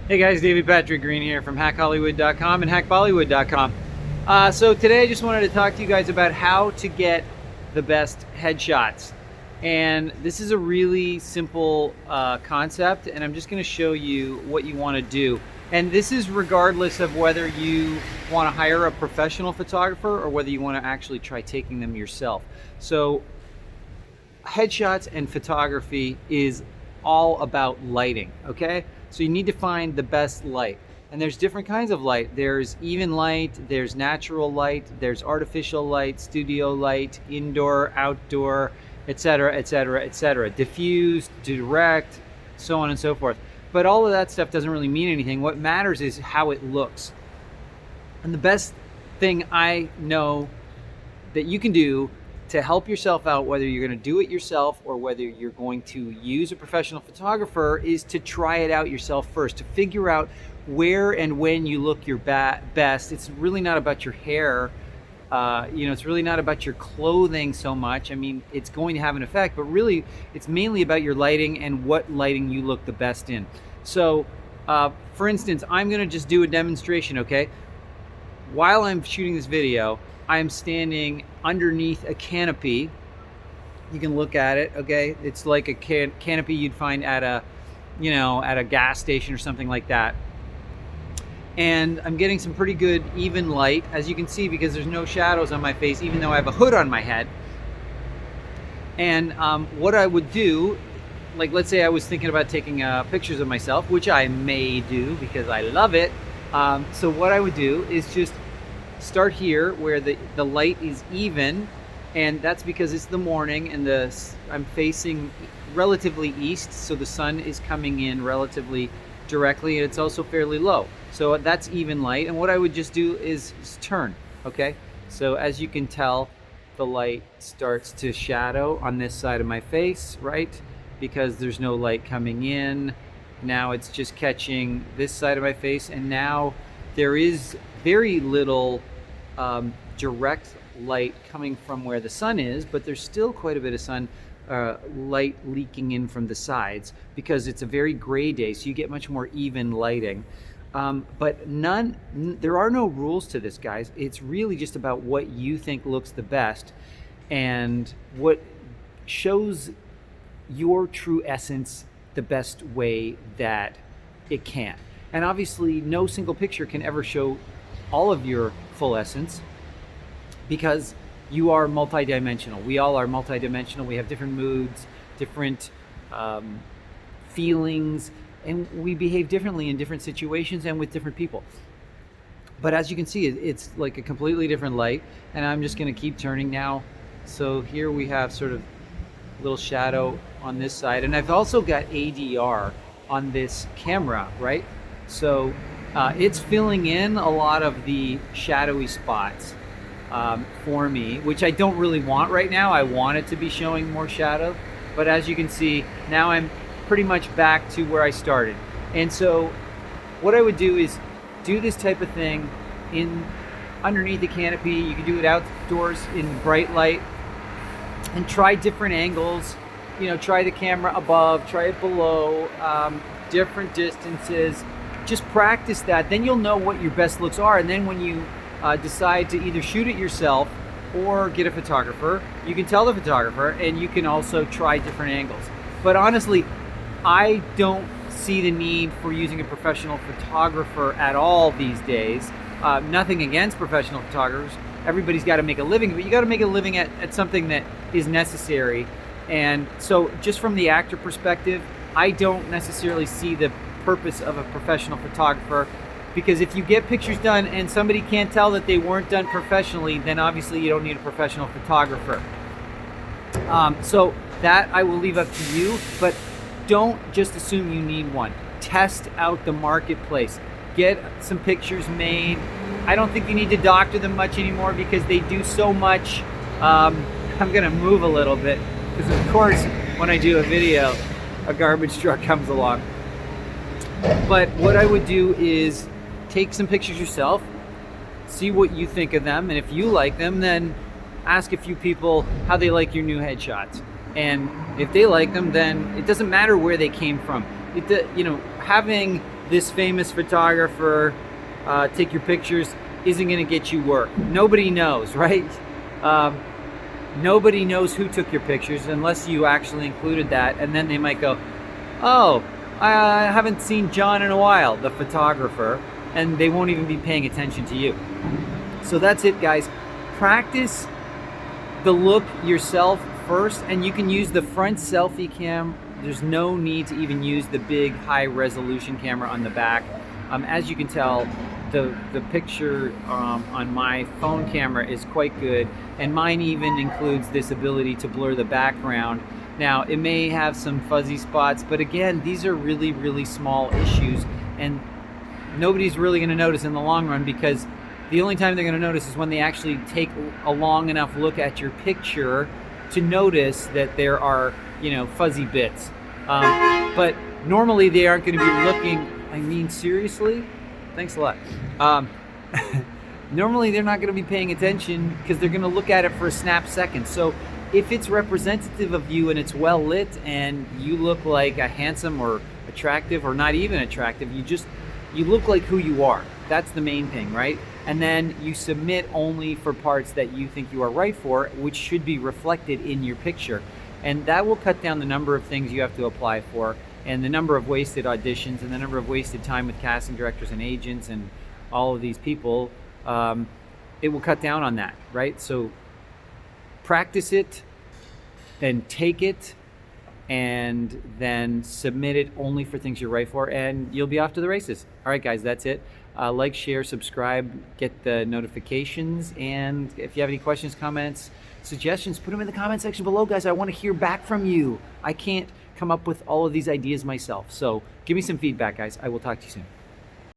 Hey guys, David Patrick Green here from HackHollywood.com and HackBollywood.com. So today I just wanted to talk to you guys about how to get the best headshots. And this is a really simple concept, and I'm just going to show you what you want to do. And this is regardless of whether you want to hire a professional photographer or whether you want to actually try taking them yourself. So headshots and photography is all about lighting, okay? So you need to find the best light. And there's different kinds of light. There's even light, there's natural light, there's artificial light, studio light, indoor, outdoor, etc., etc., etc. Diffused, direct, so on and so forth. But all of that stuff doesn't really mean anything. What matters is how it looks. And the best thing I know that you can do to help yourself out, whether you're going to do it yourself or whether you're going to use a professional photographer, is to try it out yourself first, to figure out where and when you look your best. It's really not about your hair. It's really not about your clothing so much. I mean, it's going to have an effect, but really it's mainly about your lighting and what lighting you look the best in. So, for instance, I'm going to just do a demonstration, okay? While I'm shooting this video, I'm standing underneath a canopy. You can look at it, okay? It's like a canopy you'd find at a gas station or something like that. And I'm getting some pretty good even light, as you can see, because there's no shadows on my face, even though I have a hood on my head. And what I would do, like let's say I was thinking about taking pictures of myself, which I may do because I love it. So what I would do is just start here where the light is even, and that's because it's the morning and I'm facing relatively east, so the sun is coming in relatively directly, and it's also fairly low, so that's even light. And what I would just do is turn, okay? So as you can tell, the light starts to shadow on this side of my face, right? Because there's no light coming in. Now it's just catching this side of my face, and now there is very little direct light coming from where the sun is, but there's still quite a bit of sun light leaking in from the sides because it's a very gray day, so you get much more even lighting. But there are no rules to this, guys. It's really just about what you think looks the best and what shows your true essence the best way that it can. And obviously no single picture can ever show all of your full essence because you are multidimensional. We all are multidimensional. We have different moods, different feelings, and we behave differently in different situations and with different people. But as you can see, it's like a completely different light, and I'm just going to keep turning now. So here we have sort of a little shadow on this side, and I've also got ADR on this camera, right? So it's filling in a lot of the shadowy spots for me, which I don't really want right now. I want it to be showing more shadow, but as you can see, now I'm pretty much back to where I started. And so what I would do is do this type of thing underneath the canopy. You can do it outdoors in bright light and try different angles. Try the camera above, try it below, different distances. Just practice that, then you'll know what your best looks are, and then when you decide to either shoot it yourself or get a photographer, you can tell the photographer, and you can also try different angles. But honestly, I don't see the need for using a professional photographer at all these days. Nothing against professional photographers. Everybody's got to make a living, but you got to make a living at something that is necessary. And so just from the actor perspective, I don't necessarily see the purpose of a professional photographer, because if you get pictures done and somebody can't tell that they weren't done professionally, then obviously you don't need a professional photographer. So that I will leave up to you, but don't just assume you need one. Test out the marketplace. Get some pictures made. I don't think you need to doctor them much anymore because they do so much. I'm gonna move a little bit because of course when I do a video, a garbage truck comes along. But what I would do is take some pictures yourself, see what you think of them, and if you like them, then ask a few people how they like your new headshots. And if they like them, then it doesn't matter where they came from. Having this famous photographer take your pictures isn't going to get you work. Nobody knows, right? Nobody knows who took your pictures unless you actually included that, and then they might go, oh, I haven't seen John in a while, the photographer, and they won't even be paying attention to you. So that's it, guys. Practice the look yourself first, and you can use the front selfie cam. There's no need to even use the big high resolution camera on the back. As you can tell, the picture on my phone camera is quite good, and mine even includes this ability to blur the background. Now, it may have some fuzzy spots, but again, these are really, really small issues, and nobody's really going to notice in the long run, because the only time they're going to notice is when they actually take a long enough look at your picture to notice that there are, fuzzy bits. But normally they aren't going to be looking. I mean, seriously? Thanks a lot. Normally they're not going to be paying attention because they're going to look at it for a snap second. So if it's representative of you and it's well lit and you look like a handsome or attractive or not even attractive, you look like who you are. That's the main thing, right? And then you submit only for parts that you think you are right for, which should be reflected in your picture. And that will cut down the number of things you have to apply for, and the number of wasted auditions, and the number of wasted time with casting directors and agents and all of these people. It will cut down on that, right? So practice it, then take it, and then submit it only for things you're right for, and you'll be off to the races. All right, guys, that's it. Like, share, subscribe, get the notifications, and if you have any questions, comments, suggestions, put them in the comment section below, guys. I want to hear back from you. I can't come up with all of these ideas myself, so give me some feedback, guys. I will talk to you soon.